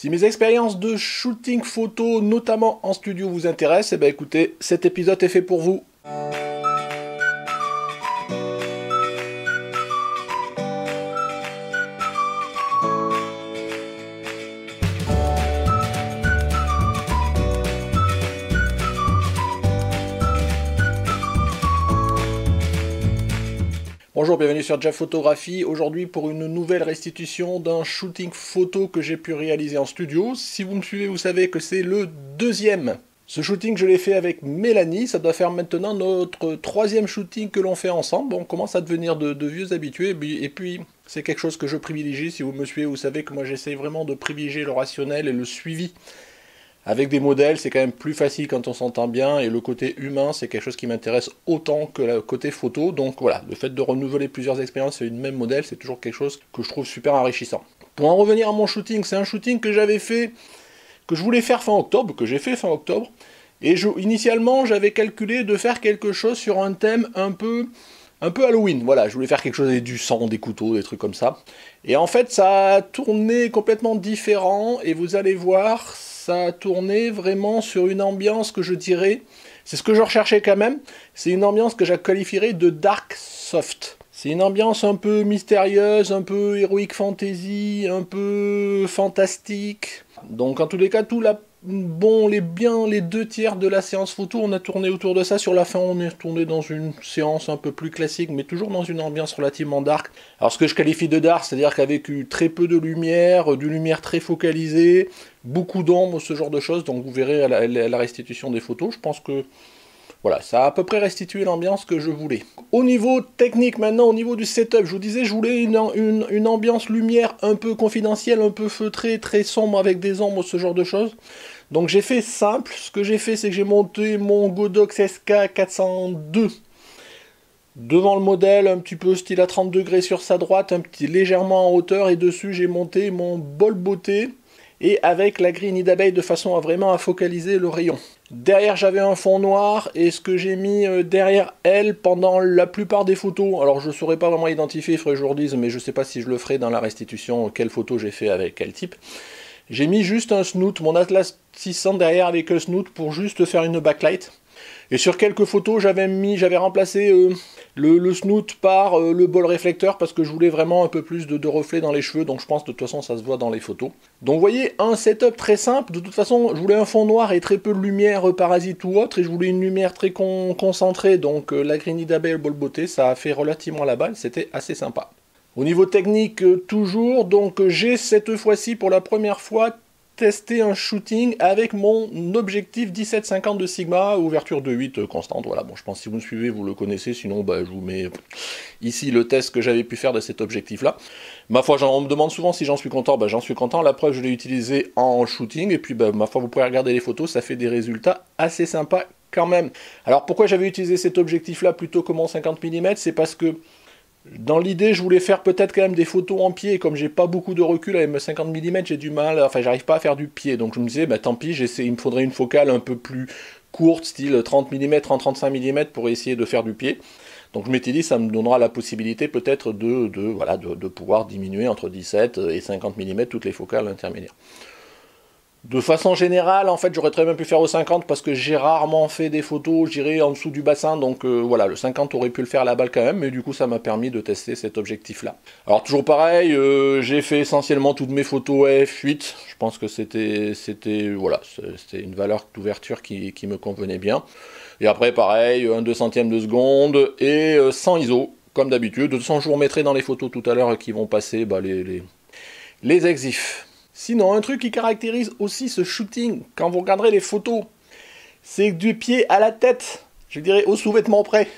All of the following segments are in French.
Si mes expériences de shooting photo, notamment en studio, vous intéressent, eh bien écoutez, cet épisode est fait pour vous. Bonjour, bienvenue sur Jeff Photographie. Aujourd'hui pour une nouvelle restitution d'un shooting photo que j'ai pu réaliser en studio. Si vous me suivez, vous savez que c'est le deuxième. Ce shooting, je l'ai fait avec Mélanie. Ça doit faire maintenant notre troisième shooting que l'on fait ensemble. On commence à devenir de vieux habitués. Et puis, c'est quelque chose que je privilégie. Si vous me suivez, vous savez que moi j'essaye vraiment de privilégier le rationnel et le suivi. Avec des modèles, c'est quand même plus facile quand on s'entend bien, et le côté humain, c'est quelque chose qui m'intéresse autant que le côté photo. Donc voilà, le fait de renouveler plusieurs expériences sur une même modèle, c'est toujours quelque chose que je trouve super enrichissant. Pour en revenir à mon shooting, c'est un shooting que j'avais fait, que je voulais faire fin octobre, que j'ai fait fin octobre, et initialement, j'avais calculé de faire quelque chose sur un thème un peu Halloween. Voilà, je voulais faire quelque chose avec du sang, des couteaux, des trucs comme ça. Et en fait, ça a tourné complètement différent, et vous allez voir, ça a tourné vraiment sur une ambiance que je dirais, c'est ce que je recherchais quand même, c'est une ambiance que je qualifierais de dark soft. C'est une ambiance un peu mystérieuse, un peu heroic fantasy, un peu fantastique. Donc en tous les cas, les deux tiers de la séance photo, on a tourné autour de ça. Sur la fin, on est retourné dans une séance un peu plus classique, mais toujours dans une ambiance relativement dark. Alors ce que je qualifie de dark, c'est-à-dire qu'avec très peu de lumière, d'une lumière très focalisée, beaucoup d'ombre, ce genre de choses. Donc vous verrez à la restitution des photos, je pense que voilà, ça a à peu près restitué l'ambiance que je voulais. Au niveau technique maintenant, au niveau du setup, je vous disais, je voulais une ambiance lumière un peu confidentielle, un peu feutrée, très sombre avec des ombres, ce genre de choses. Donc j'ai fait simple, ce que j'ai fait c'est que j'ai monté mon Godox SK402 devant le modèle, un petit peu style à 30 degrés sur sa droite, un petit légèrement en hauteur, et dessus j'ai monté mon bol beauté, et avec la grille nid d'abeille de façon à vraiment focaliser le rayon. Derrière j'avais un fond noir, et ce que j'ai mis derrière elle pendant la plupart des photos, alors je ne saurais pas vraiment identifier, il faudrait que je vous redise, mais je ne sais pas si je le ferai dans la restitution, quelle photo j'ai fait avec quel type. J'ai mis juste un snoot, mon Atlas 600 derrière avec un snoot pour juste faire une backlight. Et sur quelques photos, j'avais remplacé le snoot par le bol réflecteur parce que je voulais vraiment un peu plus de reflets dans les cheveux. Donc je pense de toute façon ça se voit dans les photos. Donc vous voyez, un setup très simple. De toute façon, je voulais un fond noir et très peu de lumière parasite ou autre. Et je voulais une lumière très concentrée. Donc la grille nid d'abeille et le bol beauté, ça a fait relativement la balle. C'était assez sympa. Au niveau technique, toujours, donc j'ai cette fois-ci pour la première fois testé un shooting avec mon objectif 17-50 de Sigma, ouverture de 8 constante. Voilà, bon, je pense que si vous me suivez, vous le connaissez, sinon je vous mets ici le test que j'avais pu faire de cet objectif-là. Ma foi, on me demande souvent si j'en suis content, j'en suis content. La preuve, je l'ai utilisé en shooting, et puis ma foi, vous pouvez regarder les photos, ça fait des résultats assez sympas quand même. Alors pourquoi j'avais utilisé cet objectif-là plutôt que mon 50 mm, c'est parce que dans l'idée, je voulais faire peut-être quand même des photos en pied, et comme j'ai pas beaucoup de recul avec mes 50 mm, j'ai du mal, enfin j'arrive pas à faire du pied, donc je me disais, tant pis, il me faudrait une focale un peu plus courte, style 30 mm en 35 mm pour essayer de faire du pied. Donc je m'étais dit, ça me donnera la possibilité peut-être de pouvoir diminuer entre 17 et 50 mm toutes les focales intermédiaires. De façon générale, en fait, j'aurais très bien pu faire au 50 parce que j'ai rarement fait des photos, je dirais, en dessous du bassin. Donc voilà, le 50 aurait pu le faire à la balle quand même, mais du coup, ça m'a permis de tester cet objectif-là. Alors toujours pareil, j'ai fait essentiellement toutes mes photos f8. Je pense que c'était une valeur d'ouverture qui me convenait bien. Et après, pareil, 1/2 centième de seconde et 100 ISO, comme d'habitude. De toute façon, je vous remettrai dans les photos tout à l'heure qui vont passer les exifs. Sinon, un truc qui caractérise aussi ce shooting, quand vous regarderez les photos, c'est du pied à la tête, je dirais au sous-vêtement près.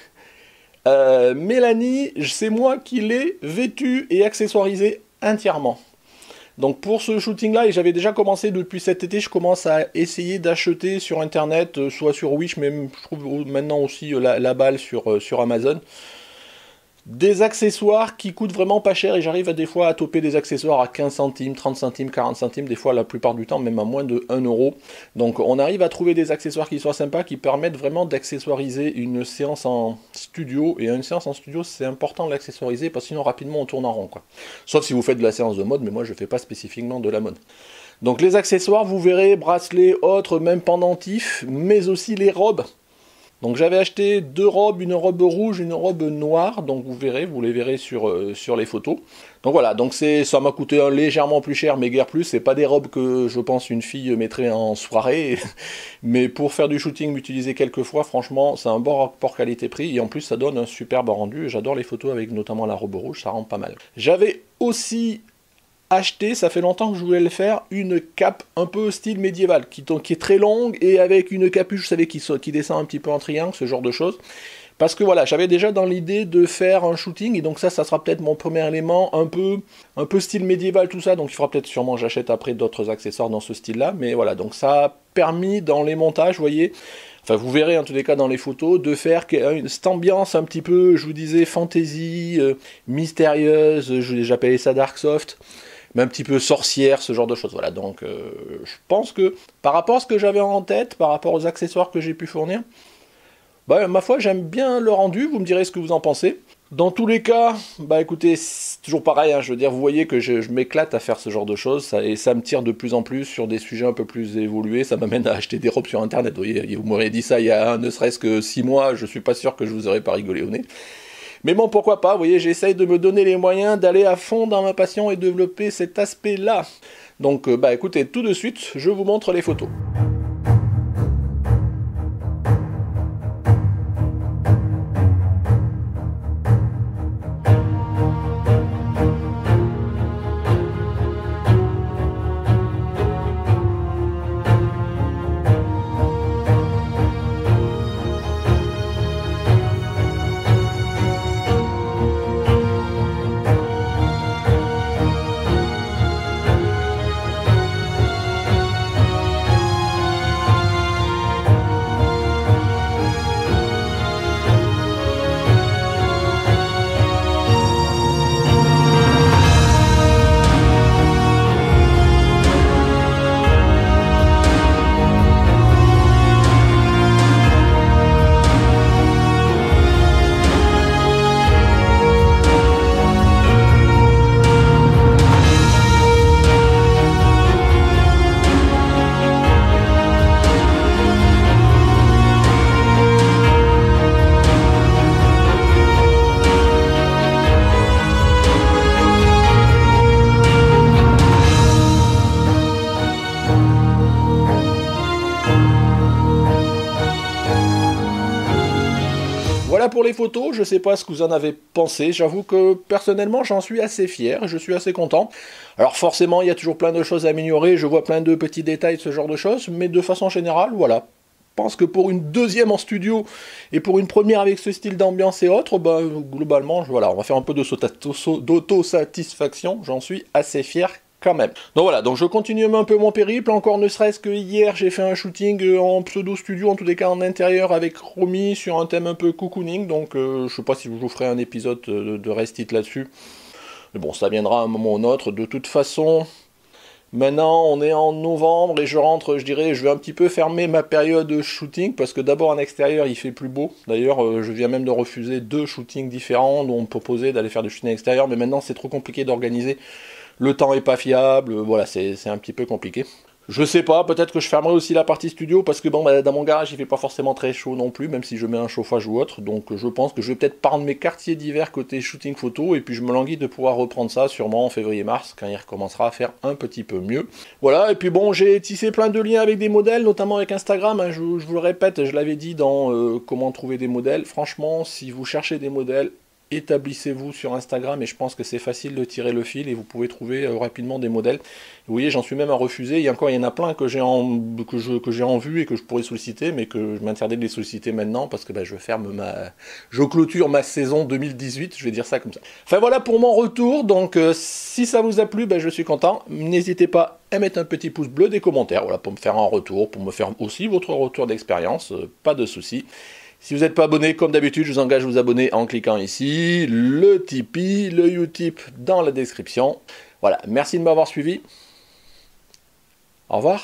Mélanie, c'est moi qui l'ai vêtue et accessoirisée entièrement. Donc pour ce shooting-là, et j'avais déjà commencé depuis cet été, je commence à essayer d'acheter sur Internet, soit sur Wish, mais je trouve maintenant aussi la balle sur Amazon, des accessoires qui coûtent vraiment pas cher, et j'arrive des fois à toper des accessoires à 15 centimes, 30 centimes, 40 centimes, des fois la plupart du temps même à moins de 1 euro. Donc on arrive à trouver des accessoires qui soient sympas, qui permettent vraiment d'accessoiriser une séance en studio, et une séance en studio c'est important de l'accessoiriser parce que sinon rapidement on tourne en rond, quoi. Sauf si vous faites de la séance de mode, mais moi je fais pas spécifiquement de la mode. Donc les accessoires, vous verrez, bracelets, autres, même pendentifs, mais aussi les robes. Donc j'avais acheté 2 robes, une robe rouge, une robe noire, donc vous verrez, vous les verrez sur les photos. Donc voilà, donc ça m'a coûté légèrement plus cher, mais guère plus. C'est pas des robes que je pense une fille mettrait en soirée, mais pour faire du shooting, m'utiliser quelques fois, franchement, c'est un bon rapport qualité-prix, et en plus ça donne un superbe rendu. J'adore les photos avec notamment la robe rouge, ça rend pas mal. J'avais aussi acheté, ça fait longtemps que je voulais le faire, une cape un peu style médiéval, qui est très longue et avec une capuche, vous savez, qui descend un petit peu en triangle, ce genre de choses. Parce que voilà, j'avais déjà dans l'idée de faire un shooting, et donc ça sera peut-être mon premier élément, un peu style médiéval, tout ça, donc il faudra peut-être sûrement, j'achète après d'autres accessoires dans ce style-là, mais voilà, donc ça a permis dans les montages, vous voyez, enfin vous verrez en tous les cas dans les photos, de faire cette ambiance un petit peu, je vous disais, fantasy, mystérieuse, j'appelais ça dark soft, mais un petit peu sorcière, ce genre de choses. Voilà, donc je pense que par rapport à ce que j'avais en tête, par rapport aux accessoires que j'ai pu fournir, bah, ma foi, j'aime bien le rendu, vous me direz ce que vous en pensez. Dans tous les cas, bah écoutez, c'est toujours pareil, hein, je veux dire, vous voyez que je m'éclate à faire ce genre de choses, et ça me tire de plus en plus sur des sujets un peu plus évolués, ça m'amène à acheter des robes sur internet, vous voyez, vous m'auriez dit ça il y a ne serait-ce que 6 mois, je suis pas sûr que je vous aurais pas rigolé au nez. Mais bon, pourquoi pas, vous voyez, j'essaye de me donner les moyens d'aller à fond dans ma passion et développer cet aspect-là. Donc, bah écoutez, tout de suite, je vous montre les photos. Voilà pour les photos, je sais pas ce que vous en avez pensé, j'avoue que personnellement j'en suis assez fier, je suis assez content. Alors forcément il y a toujours plein de choses à améliorer, je vois plein de petits détails, ce genre de choses, mais de façon générale, voilà. Je pense que pour une deuxième en studio et pour une première avec ce style d'ambiance et autres, bah, globalement, voilà, on va faire un peu d'autosatisfaction, j'en suis assez fier quand même. Donc voilà, donc je continue un peu mon périple, encore ne serait-ce que hier j'ai fait un shooting en pseudo studio, en tous les cas en intérieur avec Romy sur un thème un peu cocooning, donc je sais pas si je vous ferai un épisode de Rest It là-dessus, mais bon ça viendra à un moment ou un autre, de toute façon. Maintenant, on est en novembre et je rentre, je dirais, je vais un petit peu fermer ma période shooting parce que d'abord en extérieur il fait plus beau. D'ailleurs, je viens même de refuser 2 shootings différents dont on me proposait d'aller faire du shooting extérieur, mais maintenant c'est trop compliqué d'organiser. Le temps est pas fiable, voilà, c'est un petit peu compliqué. Je sais pas, peut-être que je fermerai aussi la partie studio parce que bon, bah, dans mon garage il fait pas forcément très chaud non plus, même si je mets un chauffage ou autre, donc je pense que je vais peut-être prendre mes quartiers d'hiver côté shooting photo et puis je me languis de pouvoir reprendre ça sûrement en février-mars quand il recommencera à faire un petit peu mieux. Voilà, et puis bon, j'ai tissé plein de liens avec des modèles, notamment avec Instagram, hein, je vous le répète, je l'avais dit dans comment trouver des modèles. Franchement, si vous cherchez des modèles, établissez-vous sur Instagram et je pense que c'est facile de tirer le fil et vous pouvez trouver rapidement des modèles. Vous voyez, j'en suis même à refuser. Il y en a plein que j'ai en vue et que je pourrais solliciter, mais que je m'interdis de les solliciter maintenant parce que bah, je clôture ma saison 2018, je vais dire ça comme ça. Enfin voilà pour mon retour, donc si ça vous a plu, bah, je suis content. N'hésitez pas à mettre un petit pouce bleu, des commentaires, voilà, pour me faire un retour, pour me faire aussi votre retour d'expérience, pas de soucis. Si vous n'êtes pas abonné, comme d'habitude, je vous engage à vous abonner en cliquant ici, le Tipeee, le Utip dans la description. Voilà, merci de m'avoir suivi. Au revoir.